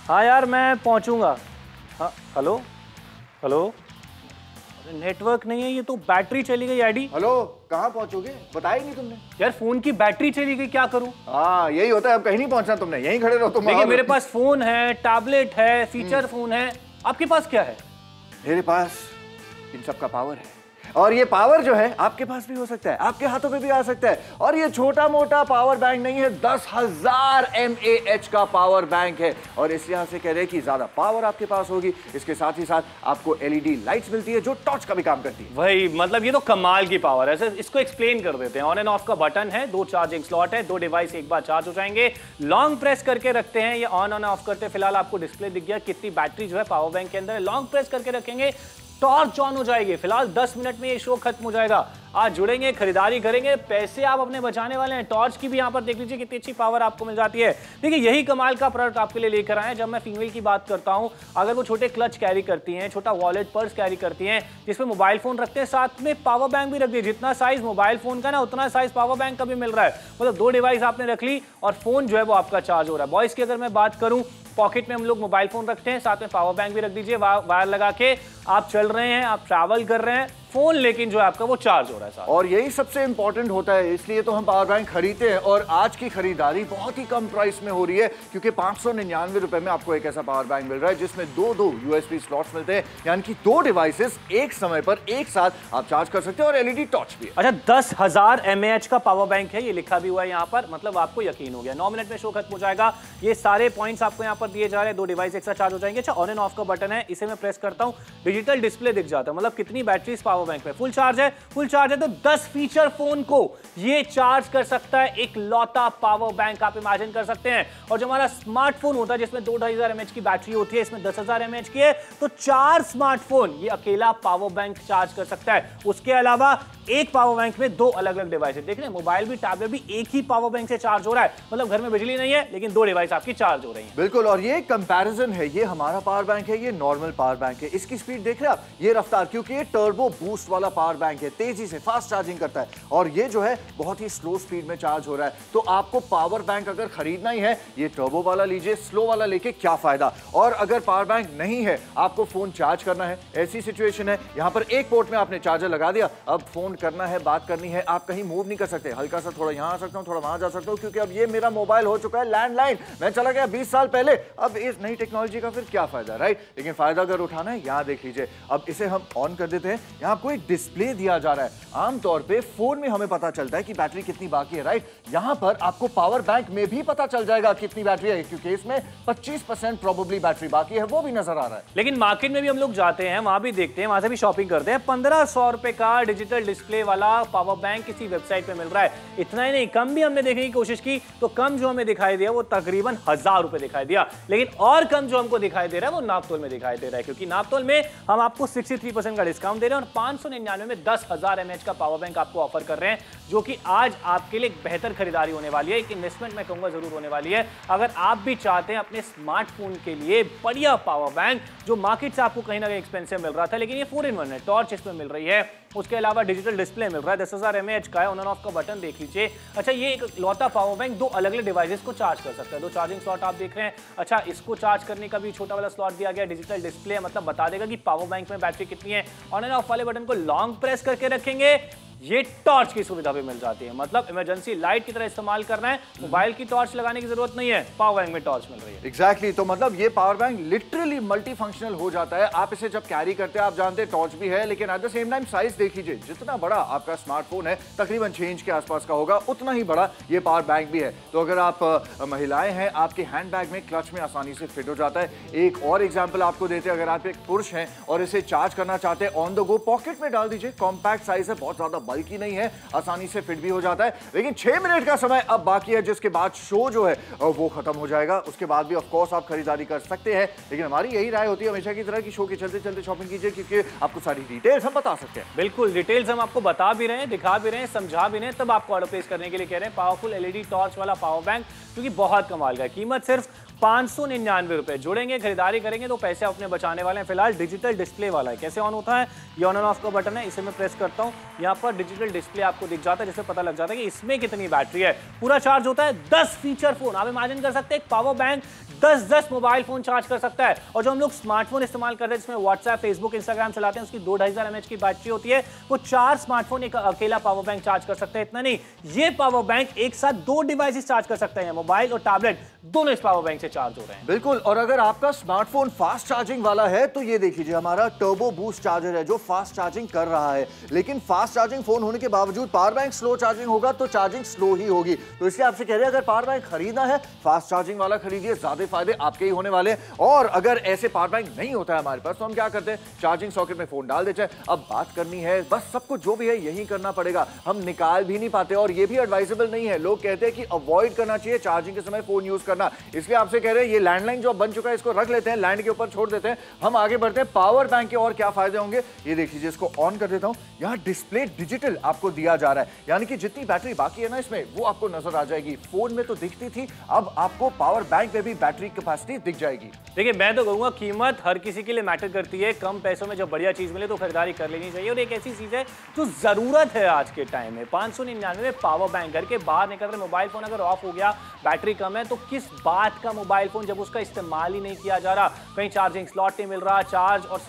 हाँ यार मैं पहुंचूंगा। हाँ, हेलो हेलो, नेटवर्क नहीं है, ये तो बैटरी चली गई आईडी। हेलो, कहाँ पहुंचोगे? बताया नहीं तुमने। यार फोन की बैटरी चली गई, क्या करूं? हाँ, यही होता है, अब कहीं नहीं पहुंचना तुमने, यहीं खड़े रहो तुम। देखिए मेरे पास फोन है, टैबलेट है, फीचर फोन है, आपके पास क्या है? मेरे पास इन सब का पावर है, और ये पावर जो है आपके पास भी हो सकता है, आपके हाथों पे भी आ सकता है। और ये छोटा मोटा पावर बैंक नहीं है, 10,000 mAh का पावर बैंक है, और इस लिहाज से कह रहे हैं कि ज्यादा पावर आपके पास होगी। इसके साथ ही साथ आपको LED लाइट्स मिलती है जो टॉर्च का भी काम करती है। वही, मतलब ये तो कमाल की पावर है। इसको एक्सप्लेन कर देते हैं। ऑन एंड ऑफ का बटन है, 2 चार्जिंग स्लॉट है, 2 डिवाइस एक बार चार्ज हो जाएंगे। लॉन्ग प्रेस करके रखते हैं, ये ऑन ऑफ करते हैं। फिलहाल आपको डिस्प्ले दिख गया कितनी बैटरी जो है पावर बैंक के अंदर है। लॉन्ग प्रेस करके रखेंगे, टॉर्च ऑन हो जाएगी। फिलहाल 10 मिनट में ये शो खत्म हो जाएगा। आज जुड़ेंगे, खरीदारी करेंगे, पैसे आप अपने बचाने वाले हैं। टॉर्च की भी यहाँ पर देख लीजिए कितनी अच्छी पावर आपको मिल जाती है। देखिए यही कमाल का प्रोडक्ट आपके लिए लेकर आए हैं। जब मैं फीमेल की बात करता हूँ, अगर वो छोटे क्लच कैरी करती हैं, छोटा वॉलेट पर्स कैरी करती हैं, जिसमें मोबाइल फोन रखते हैं, साथ में पावर बैंक भी रख दिए। जितना साइज मोबाइल फोन का ना, उतना साइज पावर बैंक का भी मिल रहा है। मतलब 2 डिवाइस आपने रख ली और फोन जो है वो आपका चार्ज हो रहा है। बॉयज की अगर मैं बात करूं पॉकेट में हम लोग मोबाइल फोन रखते हैं, साथ में पावर बैंक भी रख दीजिए, वायर लगा के आप चल रहे हैं, आप ट्रैवल कर रहे हैं, फोन लेकिन जो है आपका वो चार्ज हो रहा है साथ। और यही सबसे इंपॉर्टेंट होता है, इसलिए तो हम पावर बैंक खरीदते हैं। और आज की खरीदारी बहुत ही कम प्राइस में हो रही है, क्योंकि 599 रुपए में आपको एक ऐसा पावर बैंक मिल रहा है जिसमें दो यूएसबी स्लॉट्स मिलते हैं, यानी कि 2 डिवाइसेस एक समय पर एक साथ आप चार्ज कर सकते हैं। और एलईडी टॉर्च भी है। अच्छा, 10,000 mAh का पावर बैंक है, ये लिखा भी हुआ है यहाँ पर, मतलब आपको यकीन हो गया। 9 मिनट में शो खत्म हो जाएगा। ये सारे पॉइंट्स आपको यहाँ पर दिए जा रहे हैं, 2 डिवाइस एक साथ चार्ज हो जाएंगे। अच्छा, ऑन एंड ऑफ का बटन है, इसे मैं प्रेस करता हूँ, डिजिटल डिस्प्ले दिख जाता है, मतलब कितनी बैटरी इस पावर बैंक में। फुल चार्ज है तो 10 फीचर फोन को ये चार्ज कर सकता है एक लौता पावर बैंक, आप इमेजिन कर सकते हैं। और जो हमारा स्मार्टफोन होता है जिसमें 2,500 mAh की बैटरी होती है, इसमें 10,000 mAh की है, तो 4 स्मार्टफोन ये अकेला पावर बैंक चार्ज कर सकता है। उसके अलावा एक पावर बैंक में 2 अलग अलग डिवाइस है, देख रहे हैं, मोबाइल भी टैबलेट भी एक ही पावर बैंक से चार्ज हो रहा है, मतलब घर में बिजली नहीं है लेकिन 2 डिवाइस आपकी चार्ज हो रही है। बिल्कुल, और ये कंपैरिजन है, ये हमारा पावर बैंक है, ये नॉर्मल पावर बैंक है। इसकी स्पीड देख रहे हैं आप, ये रफ्तार, क्योंकि ये टर्बो बूस्ट वाला पावर बैंक है, तेजी से फास्ट चार्जिंग करता है। और ये जो है बहुत ही स्लो स्पीड में चार्ज हो रहा है। तो आपको पावर बैंक अगर खरीदना ही है, ये टर्बो वाला लीजिए, स्लो वाला लेके क्या फायदा। और अगर पावर बैंक नहीं है, आपको फोन चार्ज करना है, ऐसी सिचुएशन है, यहां पर एक पोर्ट में आपने चार्जर लगा दिया, अब फोन करना है, बात करनी है, आप कहीं मूव नहीं कर सकते, हल्का सा थोड़ा यहां आ सकता हूं, थोड़ा वहां जा सकता हूं, क्योंकि अब ये मेरा मोबाइल हो चुका है लैंडलाइन। मैं चला गया 20 साल पहले, अब इस नई टेक्नोलॉजी का फिर क्या फायदा, राइट। लेकिन फायदा अगर उठाना है, यहां देख लीजिए, अब इसे हम ऑन कर देते हैं, यहां आपको एक डिस्प्ले दिया जा रहा है। आमतौर पे फोन में हमें पता चलता है कि बैटरी कितनी बाकी है, राइट। यहां पर आपको पावर बैंक में भी पता चल जाएगा कितनी बैटरी है, क्योंकि इसमें 25% प्रोबेबली बैटरी बाकी है, वो भी नजर आ रहा है। लेकिन मार्केट में भी हम लोग जाते हैं, वहां भी देखते हैं, वहां से भी शॉपिंग करते हैं, 1500 रुपए का डिजिटल डिस्प्ले वाला पावर बैंक किसी वेबसाइट पे मिल रहा है। इतना ही नहीं, कम भी हमने देखने की कोशिश की तो कम जो हमें दिखाई दिया वो तकरीबन 1000 रुपए दिखाई दिया। लेकिन और कम जो हमको दिखाई दे रहा है वो नापतोल में दिखाई दे रहा है, क्योंकि नापतोल में हम आपको 63% का डिस्काउंट दे रहे हैं और 599 में 10,000 mAh का पावर बैंक आपको ऑफर कर रहे हैं, जो कि आज आपके लिए एक बेहतर खरीदारी होने वाली है, एक इन्वेस्टमेंट मैं कहूंगा जरूर होने वाली है। अगर आप भी चाहते हैं अपने स्मार्टफोन के लिए बढ़िया पावर बैंक, जो मार्केट से आपको कहीं ना कहीं एक्सपेंसिव मिल रहा था, लेकिन ये 4-in-1 है, टॉर्च इसमें मिल रही है, उसके अलावा डिजिटल डिस्प्ले मिल रहा है, 10,000 mAh का है, ऑन एंड ऑफ का बटन देख लीजिए। अच्छा, ये एक लौता पावर बैंक 2 अलग अलग डिवाइसेस को चार्ज कर सकता है, 2 चार्जिंग स्लॉट आप देख रहे हैं। अच्छा, इसको चार्ज करने का भी छोटा वाला स्लॉट दिया गया, डिजिटल डिस्प्ले मतलब बता देगा कि पावर बैंक में बैटरी कितनी है। ऑन एंड ऑफ वाले बटन को लॉन्ग प्रेस करके रखेंगे, ये टॉर्च की सुविधा भी मिल जाती है, मतलब इमरजेंसी लाइट की तरह इस्तेमाल करना है, मोबाइल की टॉर्च लगाने की जरूरत नहीं है, पावर बैंक में टॉर्च मिल रही है। एग्जैक्टली, तो मतलब ये power bank literally multi functional हो जाता है। आप इसे जब कैरी करते हैं, आप जानते हैं टॉर्च भी है, लेकिन eight the same time size देख लीजिए, जितना बड़ा आपका स्मार्टफोन है, तकरीबन 6 इंच के आसपास का होगा, उतना ही बड़ा ये पावर बैंक भी है। तो अगर आप महिलाएं हैं, आपके हैंड बैग में क्लच में आसानी से फिट हो जाता है। एक और एग्जाम्पल आपको देते हैं, अगर आप एक पुरुष हैं और इसे चार्ज करना चाहते हैं ऑन द गो, पॉकेट में डाल दीजिए, कॉम्पैक्ट साइज है, बहुत ज्यादा बल्कि नहीं है, आसानी से फिट भी हो जाता है। लेकिन 6 मिनट का समय अब बाकी है, जिसके बाद शो जो है वो खत्म हो जाएगा। उसके बाद भी ऑफ कोर्स आप खरीदारी कर सकते हैं, लेकिन हमारी यही राय होती है हमेशा की तरह कि शो के चलते चलते शॉपिंग कीजिए, क्योंकि आपको सारी डिटेल्स हम बता सकते हैं। बिल्कुल, डिटेल्स हम आपको बता भी रहे हैं, दिखा भी रहे हैं, समझा भी रहे हैं, तब आपको ऑर्डर प्लेस करने के लिए कह रहे हैं। पावरफुल एलईडी टॉर्च वाला पावर बैंक, क्योंकि बहुत कमाल का है, कीमत सिर्फ 599 रुपए। जुड़ेंगे, खरीदारी करेंगे तो पैसे अपने बचाने वाले हैं। फिलहाल डिजिटल डिस्प्ले वाला है, कैसे ऑन होता है, ये ऑन एंड ऑफ का बटन है, इसे मैं प्रेस करता हूं, यहां पर डिजिटल डिस्प्ले आपको दिख जाता है, जिससे पता लग जाता है कि इसमें कितनी बैटरी है। पूरा चार्ज होता है 10 फीचर फोन, आप इमेजिन कर सकते हैं एक power bank 10 mobile phone charge कर सकता है। और जो हम लोग स्मार्टफोन इस्तेमाल करते हैं, जिसमें व्हाट्सएप, फेसबुक, इंस्टाग्राम चलाते हैं, उसकी 2,500 mAh की बैटरी होती है, वो 4 स्मार्टफोन एक अकेला पावर बैंक चार्ज कर सकते हैं। इतना नहीं, ये पावर बैंक एक साथ 2 डिवाइसेस चार्ज कर सकते हैं, मोबाइल और टैबलेट दोनों इस पावर बैंक से चार्ज हो रहे हैं। बिल्कुल, और अगर आपका स्मार्टफोन फास्ट चार्जिंग वाला है तो ये देख लीजिए, हमारा टर्बो बूस्ट चार्जर है जो फास्ट चार्जिंग कर रहा है। लेकिन फास्ट चार्जिंग फोन होने के बावजूद पावर बैंक स्लो चार्जिंग होगा तो चार्जिंग स्लो ही होगी। तो इसलिए आपसे कह रहे हैं, अगर पावर बैंक खरीदना है, फास्ट चार्जिंग वाला खरीदिए, ज्यादा फायदे आपके ही होने वाले हैं। और अगर ऐसे पावर बैंक नहीं होता है हमारे पास, तो हम क्या करते हैं, चार्जिंग सॉकेट में फोन डाल देते हैं। अब बात करनी है, बस सब कुछ जो भी है यही करना पड़ेगा, हम निकाल भी नहीं पाते। और ये भी एडवाइजेबल नहीं है, लोग कहते हैं कि अवॉइड करना चाहिए चार्जिंग के समय फोन यूज करना। इसलिए आपसे कह रहे हैं, ये लैंडलाइन जो बन चुका है इसको रख लेते हैं, लैंड के ऊपर छोड़ देते हैं, हम आगे बढ़ते हैं। पावर बैंक के और क्या फायदे होंगे ये देख लीजिए, इसको ऑन कर देता हूं, यहां डिस्प्ले डिजिटल आपको दिया जा रहा है, यानी कि जितनी बैटरी बाकी है ना इसमें, वो आपको नजर आ जाएगी। फोन में तो दिखती थी, अब आपको पावर बैंक में भी बैटरी कैपेसिटी दिख जाएगी। देखिए, मैं तो कहूंगा कीमत हर किसी के लिए मैटर करती है, कम पैसों में जब बढ़िया चीज मिले तो खरीदारी कर लेनी चाहिए। और एक ऐसी चीज है जो जरूरत है आज के टाइम में, 599 में पावर बैंक। घर के बाहर निकल रहे, मोबाइल फोन अगर ऑफ हो गया, बैटरी कम है, तो किस बात का मोबाइल फोन जब उसका इस्तेमाल ही नहीं किया जा रहा, कहीं चार्जिंग स्लॉट नहीं मिल रहा, चार्ज और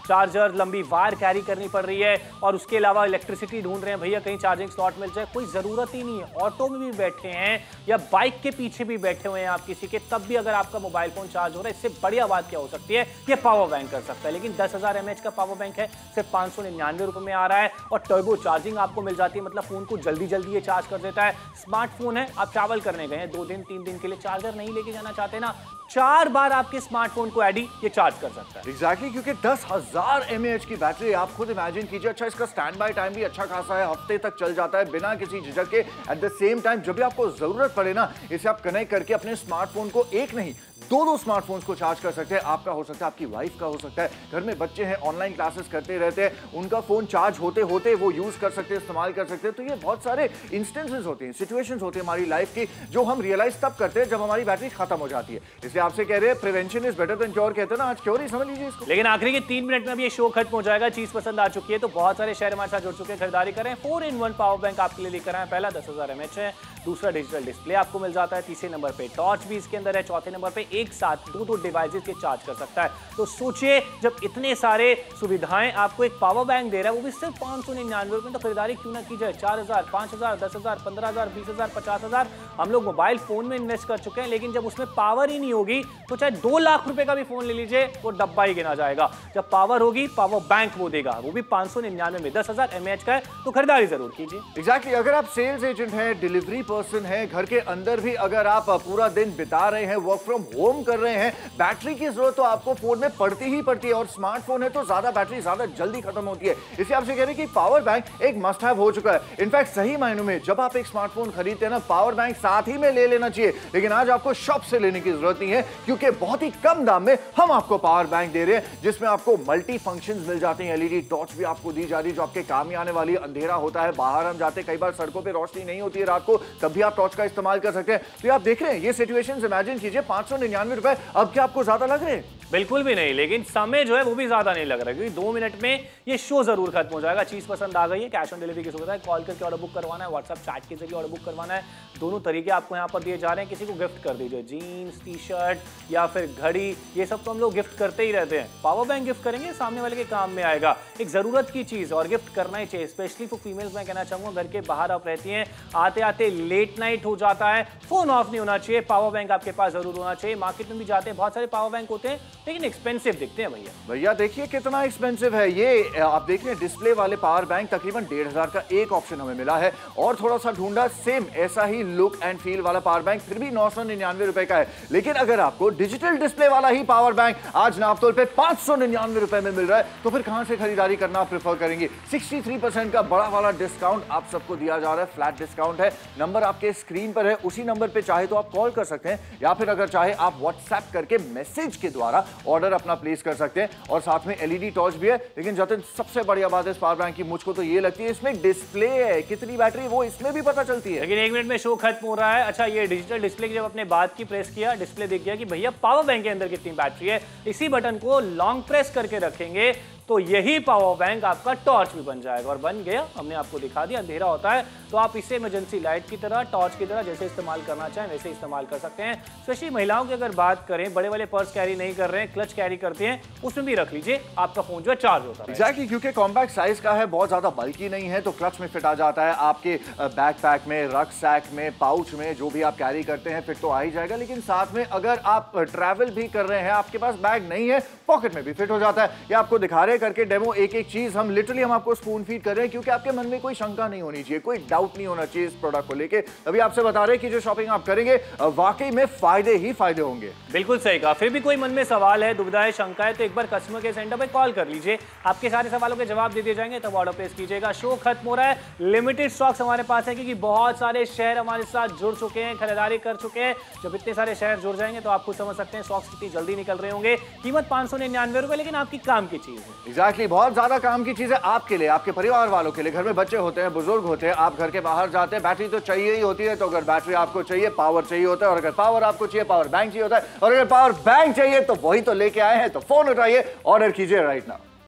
चार्जर लंबी वायर कैरी करनी पड़ रही है, और उसके अलावा इलेक्ट्रिसिटी ढूंढ रहे हैं भैया कहीं चार्जिंग स्लॉट मिल जाए, कोई जरूरत ही नहीं है। ऑटो में भी बैठे हैं या बाइक के पीछे भी बैठे हुए हैं आप किसी के, तब भी अगर आपका मोबाइल फोन चार्ज हो रहा है, इससे बढ़िया बात क्या हो सकती है? ये पावर बैंक कर सकता है। लेकिन 10,000 mAh का पावर बैंक है, सिर्फ 599 रुपए में आ रहा है, और टर्बो चार्जिंग आपको मिल जाती है, मतलब फोन को जल्दी जल्दी ये चार्ज कर देता है। स्मार्टफोन है, आप ट्रैवल करने गए हैं 2 दिन 3 दिन के लिए, चार्जर नहीं लेके जाना चाहते ना, 4 बार आपके स्मार्टफोन को एडी ये चार्ज कर सकता है। एग्जैक्टली, क्योंकि 10,000 mAh की बैटरी, आप खुद इमेजिन कीजिए। अच्छा, इसका स्टैंड बाय टाइम भी अच्छा खासा है, हफ्ते तक चल जाता है बिना किसी झिझक के। एट द सेम टाइम जब भी आपको जरूरत पड़े ना, इसे आप कनेक्ट करके अपने स्मार्टफोन को एक नहीं दो स्मार्टफोन्स को चार्ज कर सकते हैं। आपका हो सकता है, आपकी वाइफ का हो सकता है, घर में बच्चे हैं ऑनलाइन क्लासेस करते रहते हैं, उनका फोन चार्ज होते होते वो यूज कर सकते हैं, इस्तेमाल कर सकते हैं। तो ये बहुत सारे इंस्टेंसेस होते हैं, सिचुएशंस होते हैं हमारी लाइफ की, जो हम रियलाइज तब करते हैं जब हमारी बैटरी खत्म हो जाती है। इसलिए आपसे कह रहे हैं prevention is better than cure, कहते हैं ना, आज क्योर ही समझ लीजिए इसको। लेकिन आखिरी के 3 मिनट में भी ये शो खत्म हो जाएगा। चीज पसंद आ चुकी है तो बहुत सारे शहर हमारे साथ जुड़ चुके हैं, खरीदारी करें। 4-in-1 पावर बैंक आपके लिए लेकर आए। पहला 10,000 mAh है, दूसरा डिजिटल डिस्प्ले आपको मिल जाता है, तीसरे नंबर पे टॉर्च भी इसके अंदर है, चौथे नंबर पे एक साथ दो डिवाइसेस के चार्ज कर सकता है। तो सोचिए, जब इतने सारे सुविधाएं आपको एक पावर बैंक दे रहा है, वो भी सिर्फ 599 रुपए में, तो खरीदारी क्यों ना की जाए। 4,000, 5,000, 10,000, 15,000, 20,000, 50,000 हम लोग मोबाइल फोन में इन्वेस्ट कर चुके हैं, लेकिन जब उसमें पावर ही नहीं होगी तो चाहे 2 लाख रुपए का भी फोन ले लीजिए, वो डब्बा ही गिना जाएगा। जब पावर होगी, पावर बैंक वो देगा, वो भी 599 में। 10,000 mAh का है, तो खरीदारी जरूर कीजिए। एग्जैक्टली, अगर आप सेल्स एजेंट हैं, डिलीवरी पर्सन हैं, घर के अंदर भी अगर आप पूरा दिन बिता रहे हैं, वर्क फ्रॉम होम कर रहे हैं, बैटरी की जरूरत तो आपको फोन में पड़ती ही पड़ती है, और स्मार्टफोन है तो ज्यादा बैटरी ज्यादा जल्दी खत्म होती है। इसलिए आपसे कह रहे हैं कि पावर बैंक एक मस्ट हैव हो चुका है। इनफैक्ट सही मायनों में जब आप एक स्मार्टफोन खरीदते हैं ना, पावर बैंक साथ ही में ले लेना चाहिए। लेकिन आज आपको शॉप से लेने की जरूरत नहीं है, क्योंकि बहुत ही कम दाम में हम आपको पावर बैंक दे रहे हैं, जिसमें आपको मल्टी फंक्शंस मिल जाते हैं। एलईडी टॉर्च भी आपको दी जा रही है, जो आपके काम में आने वाली। अंधेरा होता है, बाहर हम जाते, कई बार सड़कों पर रोशनी नहीं होती है रात को, तब भी आप टॉर्च का इस्तेमाल कर सकते हैं। तो आप देख रहे हैं ये सिचुएशंस, इमेजिन कीजिए। 599 रुपए अब क्या आपको ज्यादा लग रहे हैं? बिल्कुल भी नहीं, लेकिन समय जो है वो भी ज्यादा नहीं लग रहा है, क्योंकि 2 मिनट में ये शो जरूर खत्म हो जाएगा। चीज पसंद आ गई है, कैश ऑन डिलीवरी की सुविधा है, कॉल करके ऑर्डर बुक करवाना है, व्हाट्सएप चैट के जरिए ऑर्डर बुक करवाना है, दोनों तरीके आपको यहाँ पर दिए जा रहे हैं। किसी को गिफ्ट कर दीजिए, जीन्स, टी शर्ट या फिर घड़ी, ये सब तो हम लोग गिफ्ट करते ही रहते हैं। पावर बैंक गिफ्ट करेंगे, सामने वाले के काम में आएगा, एक जरूरत की चीज, और गिफ्ट करना ही चाहिए। स्पेशली फॉर फीमेल्स मैं कहना चाहूंगा, घर के बाहर आप रहती हैं, आते आते लेट नाइट हो जाता है, फोन ऑफ नहीं होना चाहिए, पावर बैंक आपके पास जरूर होना चाहिए। मार्केट में भी जाते हैं, बहुत सारे पावर बैंक होते हैं, लेकिन एक्सपेंसिव दिखते हैं भैया देखिए कितना एक्सपेंसिव है ये। आप देख रहे हैं डिस्प्ले वाले पावर बैंक तकरीबन 1,500 का एक ऑप्शन हमें मिला है, और थोड़ा सा ढूंढा सेम ऐसा ही लुक एंड फील वाला पावर बैंक, फिर भी 999 रुपए का है। लेकिन अगर आपको डिजिटल डिस्प्ले वाला ही पावर बैंक आज नापतोल पे 599 रुपए में मिल रहा है, तो फिर कहां से खरीदारी करना आप प्रेफर करेंगे? 63% का बड़ा वाला डिस्काउंट आप सबको दिया जा रहा है, फ्लैट डिस्काउंट है। नंबर आपके स्क्रीन पर है, उसी नंबर पे चाहे तो आप कॉल कर सकते हैं, या फिर अगर चाहे आप व्हाट्सएप करके मैसेज के द्वारा ऑर्डर अपना प्लेस कर सकते हैं। और साथ में एलईडी टॉर्च भी है। लेकिन जतिन, सबसे बढ़िया बात है इस पावर बैंक की, मुझको तो ये लगती है, इसमें डिस्प्ले है, कितनी बैटरी वो इसमें भी पता चलती है। लेकिन 1 मिनट में शो खत्म हो रहा है। अच्छा, ये डिजिटल डिस्प्ले की जब अपने बात की प्रेस किया, डिस्प्ले दिख गया कि भैया पावर बैंक के अंदर कितनी बैटरी है। इसी बटन को लॉन्ग प्रेस करके रखेंगे तो यही पावर बैंक आपका टॉर्च भी बन जाएगा, और बन गया, हमने आपको दिखा दिया। अंधेरा होता है तो आप इसे इमरजेंसी लाइट की तरह, टॉर्च की तरह जैसे इस्तेमाल करना चाहें वैसे इस्तेमाल कर सकते हैं। स्पेशली महिलाओं की अगर बात करें, बड़े वाले पर्स कैरी नहीं कर रहे हैं, क्लच कैरी करते हैं, उसमें भी रख लीजिए, आपका फोन जो है चार्ज होता है। एग्जैक्टली, क्योंकि कॉम्पैक्ट साइज का है, बहुत ज्यादा बल्कि नहीं है, तो क्लच में फिट आ जाता है, आपके बैकपैक में, रक्सैक में, पाउच में, जो भी आप कैरी करते हैं फिट तो आ ही जाएगा। लेकिन साथ में अगर आप ट्रैवल भी कर रहे हैं, आपके पास बैग नहीं है, पॉकेट में भी फिट हो जाता है। ये आपको दिखा रहे करके डेमो, एक एक चीज हम लिटरली हम आपको स्पून फीड कर रहे हैं, क्योंकि आपके मन में कोई शंका नहीं होनी चाहिए, कोई डाउट नहीं होना चाहिए इस प्रोडक्ट को लेके। अभी आपसे बता रहे हैं कि जो शॉपिंग आप करेंगे वाकई में फायदे ही फायदे होंगे। बिल्कुल सही कहा। फिर भी कोई मन में सवाल है, दुविधा है, शंका है, तो एक बार कस्टमर केयर सेंटर पे कॉल कर लीजिए, आपके सारे सवालों के जवाब दे दिए जाएंगे, तब ऑर्डर प्लेस कीजिएगा। शो खत्म हो रहा है, लिमिटेड स्टॉक्स हमारे पास है, क्योंकि बहुत सारे शहर हमारे साथ जुड़ चुके हैं, खरीदारी कर चुके हैं। जब इतने सारे शहर जुड़ जाएंगे तो आप खुद समझ सकते हैं स्टॉक्स कितनी जल्दी निकल रहे होंगे। कीमत 599 रुपए, लेकिन आपकी काम की चीज है। एग्जैक्टली, बहुत ज्यादा काम की चीज है आपके लिए, आपके परिवार वालों के लिए। घर में बच्चे होते हैं, बुजुर्ग होते हैं, आप घर के बाहर जाते हैं, बैटरी तो चाहिए ही होती है। तो अगर बैटरी आपको चाहिए, पावर चाहिए होता है, और अगर पावर आपको चाहिए, पावर बैंक चाहिए होता है, और अगर पावर बैंक चाहिए तो वही तो लेके आए हैं। तो फोन उठाइए, ऑर्डर कीजिए राइट नाउ।